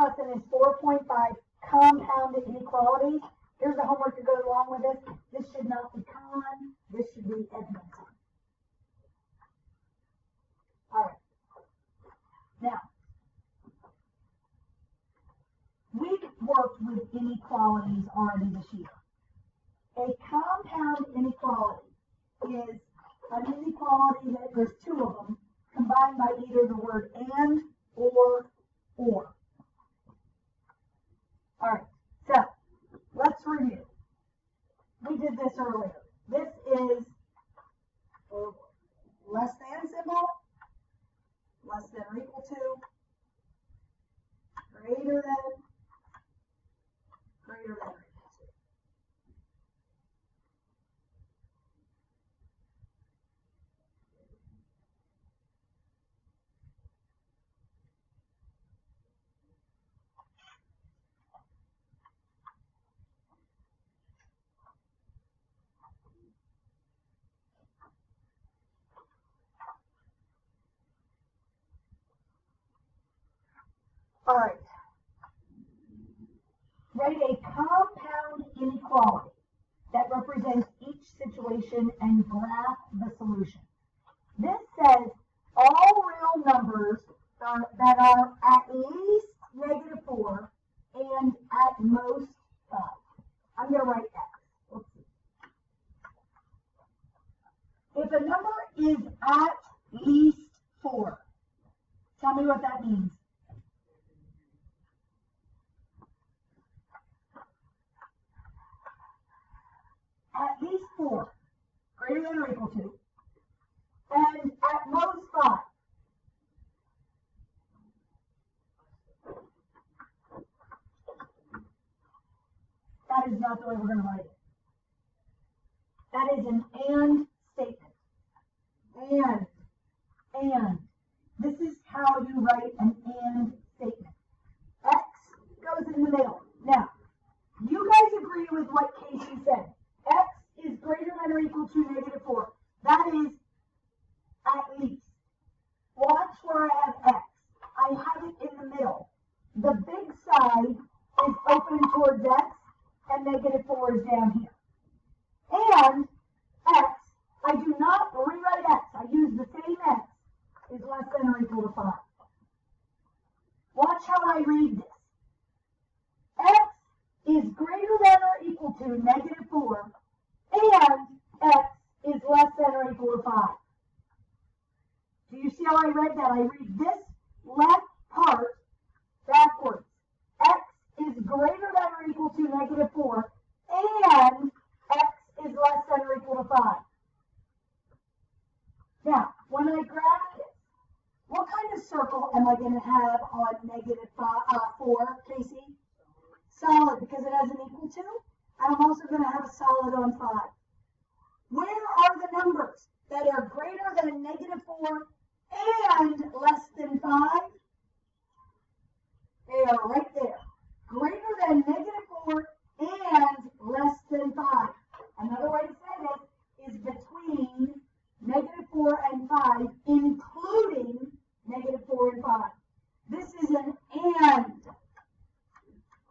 lesson is 4.5, compound inequalities. Here's the homework that goes along with this. This should not be con, this should be Edmonton. All right. Now, we've worked with inequalities already this year. A compound inequality is an inequality that there's two of them combined by either the word and or. All right, so let's review. We did this earlier. This is less than symbol, less than or equal to, greater than, greater than. All right. Write a compound inequality that represents each situation and graph the solution. This says all real numbers that are at least -4 and at most 5. I'm going to write X. Let's see. If a number is at least 4, tell me what that means. At least 4, greater than or equal to, and at most 5. That is not the way we're going to write it. That is an and statement. And. This is how you write an and statement. X goes in the middle. Now, you guys agree with what Casey said. X is greater than or equal to -4. That is at least. Watch where I have X. I have it in the middle. The big side is open towards X, and -4 is down here. And X, I do not rewrite X. I use the same X, is less than or equal to 5. Watch how I read this. X is greater than or equal to -4, and X is less than or equal to 5. Do you see how I read that? I read this left part backwards. X is greater than or equal to -4, and X is less than or equal to 5. Now, when I graph this, what kind of circle am I going to have on -4, Casey? Solid, because it has an equal to, and I'm also going to have a solid on 5. Where are the numbers that are greater than -4 and less than 5? They are right there. Greater than -4 and less than 5. Another way to say this is between -4 and 5, including -4 and 5. This is an and.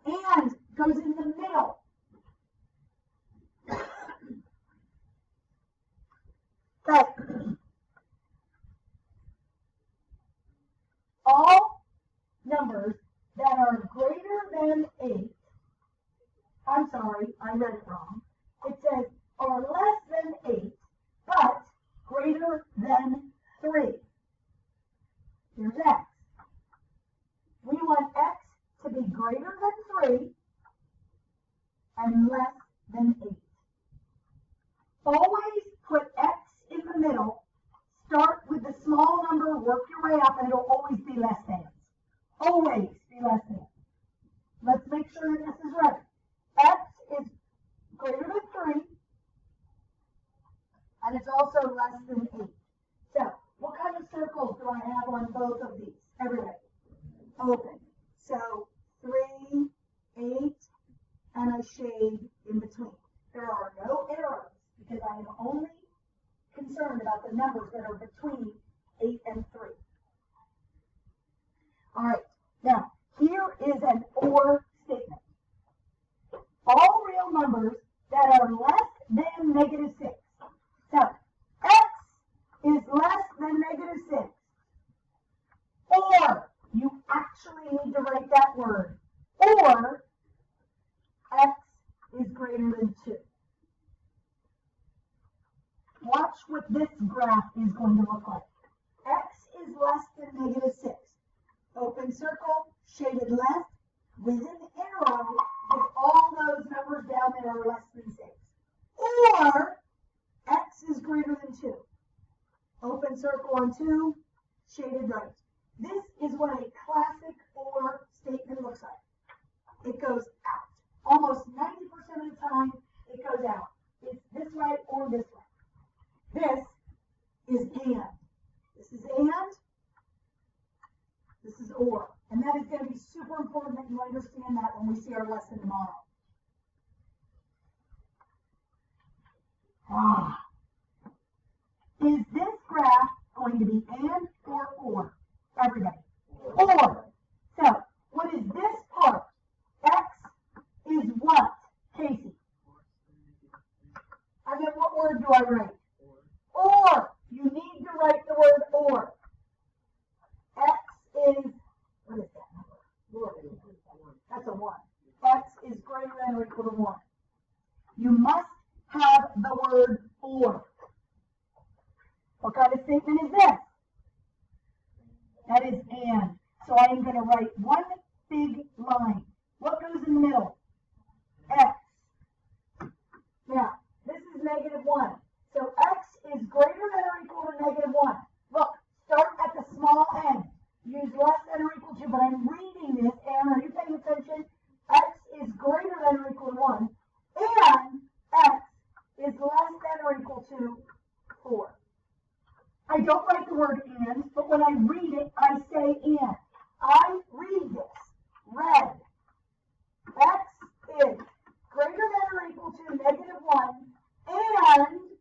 And goes in the middle. Okay. All numbers that are greater than 8, I'm sorry, I read it wrong. It says are less than 8, but greater than 3. Here's X. We want X to be greater than 3 and less than 8. Always put X in the middle. Start with the small number, work your way up, and it'll always be less than. Always be less than. Let's make sure that this is right. X is greater than 3, and it's also less than 8. So, what kind of circles do I have on both of these? Everywhere. Open. So, 3, 8, and a shade in between. There are no arrows because I am only concerned about the numbers that are between 8 and 3. All right. Now, here is going to look like. X is less than -6. Open circle, shaded left, with an arrow, if all those numbers down there are less than 6. Or X is greater than 2. Open circle on 2, shaded right. This is what a classic OR statement looks like. It goes out. Almost 90% of the time, it goes out. It's this way or this way. This is and. This is and. This is or. And that is going to be super important that you understand that when we see our lesson tomorrow. Is this graph going to be and or? Everybody. Or. So, what is this part? X is what, Casey? I mean, what word do I write? Or. You need to write the word or. X is, what is that number? That's a 1. X is greater than or equal to 1. You must have the word or. What kind of statement is this? That is and. So I am going to write one big line. What goes in the middle? X. Now, this is -1. So X is greater than or equal to -1. Look, start at the small end. Use less than or equal to, but I'm reading this, and are you paying attention? X is greater than or equal to 1, and X is less than or equal to 4. I don't write the word and, but when I read it, I say and. I read this. Red. X is greater than or equal to -1, and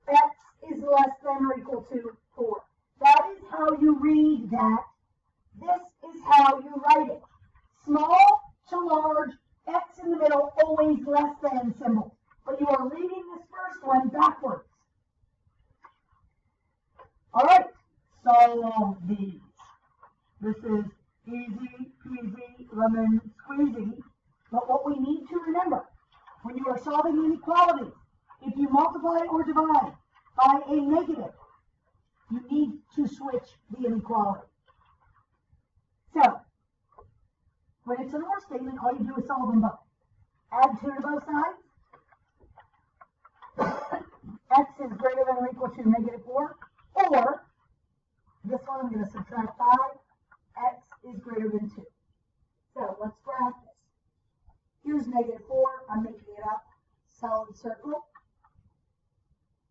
X is less than or equal to 4. That is how you read that. This is how you write it. Small to large, X in the middle, always less than symbol. But you are reading this first one backwards. All right, solve these. This is easy peasy lemon squeezy. But what we need to remember, when you are solving inequalities, if you multiply or divide by a negative, you need to switch the inequality. So, when it's an OR statement, all you do is solve them both. Add 2 to both sides. X is greater than or equal to -4. Or, this one I'm going to subtract 5. X is greater than 2. So, let's graph this. Here's -4. I'm making it up. Solid circle.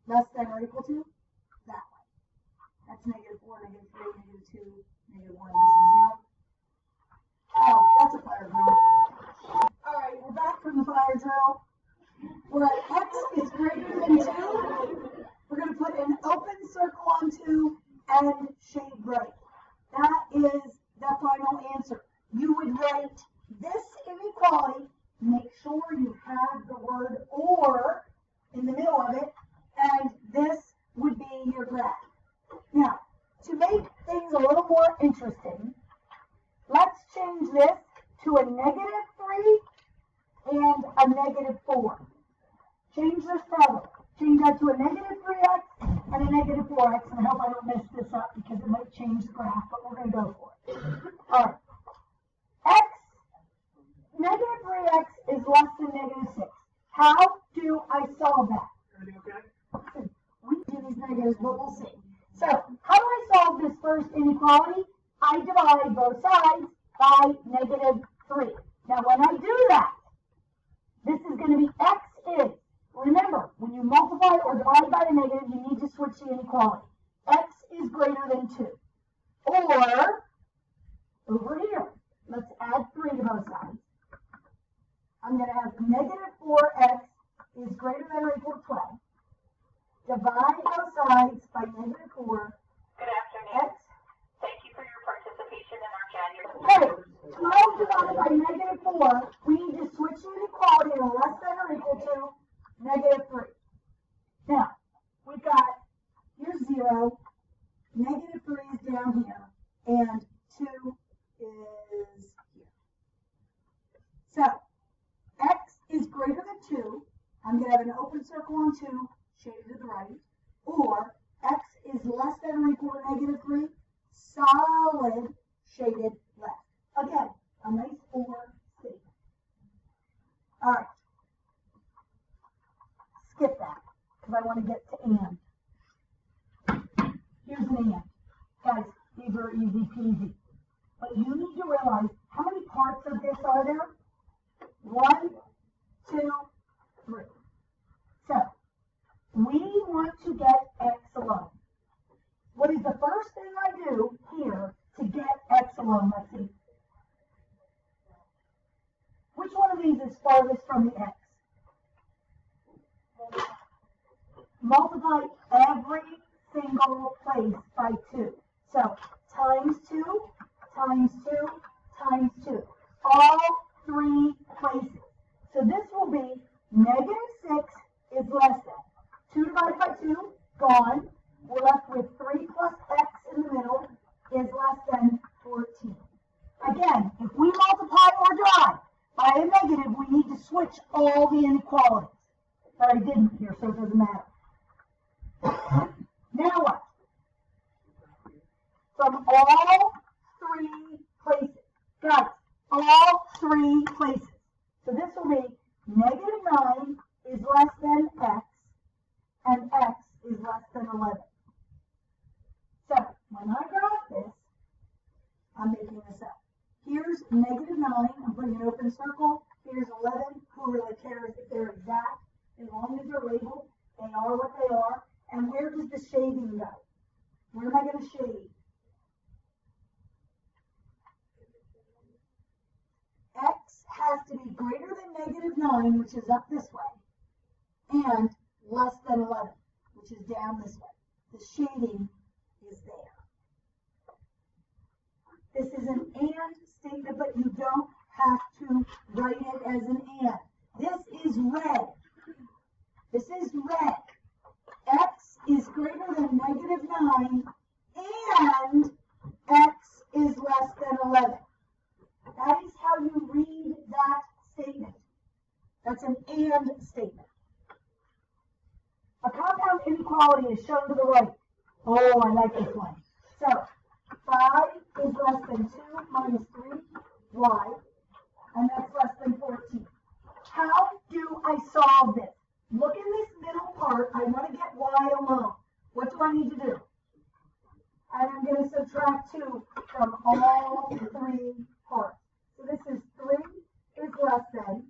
Less than or equal to that way. That's -4, -3, -2, -1. This is 0. Oh, that's a fire drill. All right, we're back from the fire drill. We're at X is greater than 2. We're going to put an open circle on 2 and shade right. That is the final answer. You would write this inequality. Make sure you have the word or in the middle of it, and this would be your graph. Now, to make things a little more interesting, let's change this to a -3 and a -4. Change this further. Change that to a -3x and a -4x, and I hope I don't mess this up because it might change the graph, but we're going to go for it. All right. -3x is less than -6. How do I solve that? Everything okay? We do these negatives, but we'll see. So, how do I solve this first inequality? I divide both sides by -3. Now, when I do that, this is going to be X is. Remember, when you multiply or divide by a negative, you need to switch the inequality. X is greater than 2. Or, over here, let's add 3 to both sides. I'm going to have -4x is greater than or equal to 12. Divide both sides by -4. Good afternoon. X. Thank you for your participation in our January. Hey, 12 divided by -4, we need to switch the inequality to less than or equal to -3. Now, we've got, here's 0, -3 is down here, and 2 is here. So, X is greater than 2. I'm going to have an open circle on 2, shaded to the right. Or, X is is less than or equal to negative 3, solid shaded left. Again, a nice or statement. All right. Skip that, because I want to get to and. Here's an and. Guys, these are easy peasy. But you need to realize, how many parts of this are there? 1, 2, 3. So, we want to get x alone. What is the first thing I do here to get x alone? Let's see. Which one of these is farthest from the x? Multiply every single place by 2. So, times 2, times 2, times 2. All 3 places. So this will be negative 6 is less than. 2 divided by 2, gone. We're left with 3 plus x in the middle is less than 14. Again, if we multiply or divide by a negative, we need to switch all the inequalities. But I didn't here, so it doesn't matter. Now what? From all 3 places. Guys, all 3 places. So this will be negative 9 is less than x, and x is less than 11. So when I graph this, I'm making this up. Here's negative 9. I'm putting an open circle. Here's 11. Who really cares if they're exact? As long as they're labeled, they are what they are. And where does the shading go? Where am I going to shade? X has to be greater than negative 9, which is up this way, and less than 11, which is down this way. The shading is there. This is an and statement, but you don't have to write it as an and. This is red. This is red. X is greater than negative 9, and x is less than 11. That is how you read that statement. That's an and statement. A compound inequality is shown to the right. Oh, I like this one. So, 5 is less than 2 minus 3y, and that's less than 14. How do I solve this? Look in this middle part. I want to get y alone. What do I need to do? And I'm going to subtract 2 from all 3 parts. So this is 3 is less than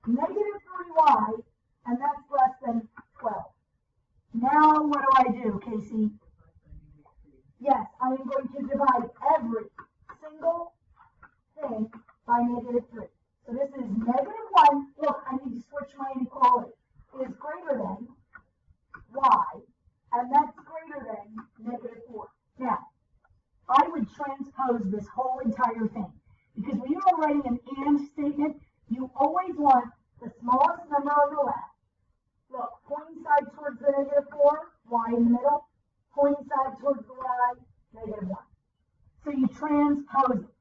negative 3y, and that's less than 12. Now what do, Casey? Yes, I am going to divide every single thing by negative 3. So this is negative 1. Look, I need to switch my inequality. It is greater than y, and that's greater than negative 4. Now, I would transpose this whole entire thing, because when you are writing an and statement, you always want the smallest number on the left. Look, pointing side towards the negative 4, y in the middle, pointing side towards the y, negative 1. So you transpose it.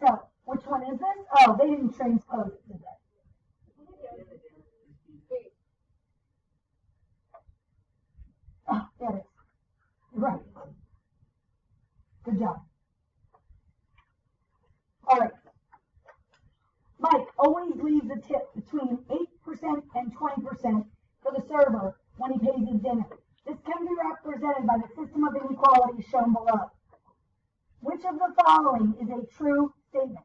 So, which one is this? Oh, they didn't transpose it, did they? Oh, there it is. Right. Good job. All right. Mike always leaves a tip between 8% and 20% for the server when he pays his dinner. This can be represented by the system of inequalities shown below. Which of the following is a true statement?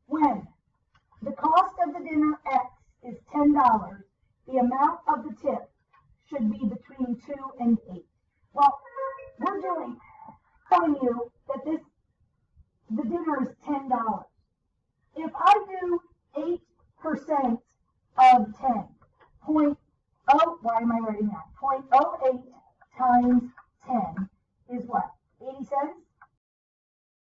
When the cost of the dinner X is $10, the amount of the tip should be between 2 and 8. Well, we're telling you that the dinner is $10. If I do 8% of 10, why am I writing that? 0.08 times 10 is what? 80 cents?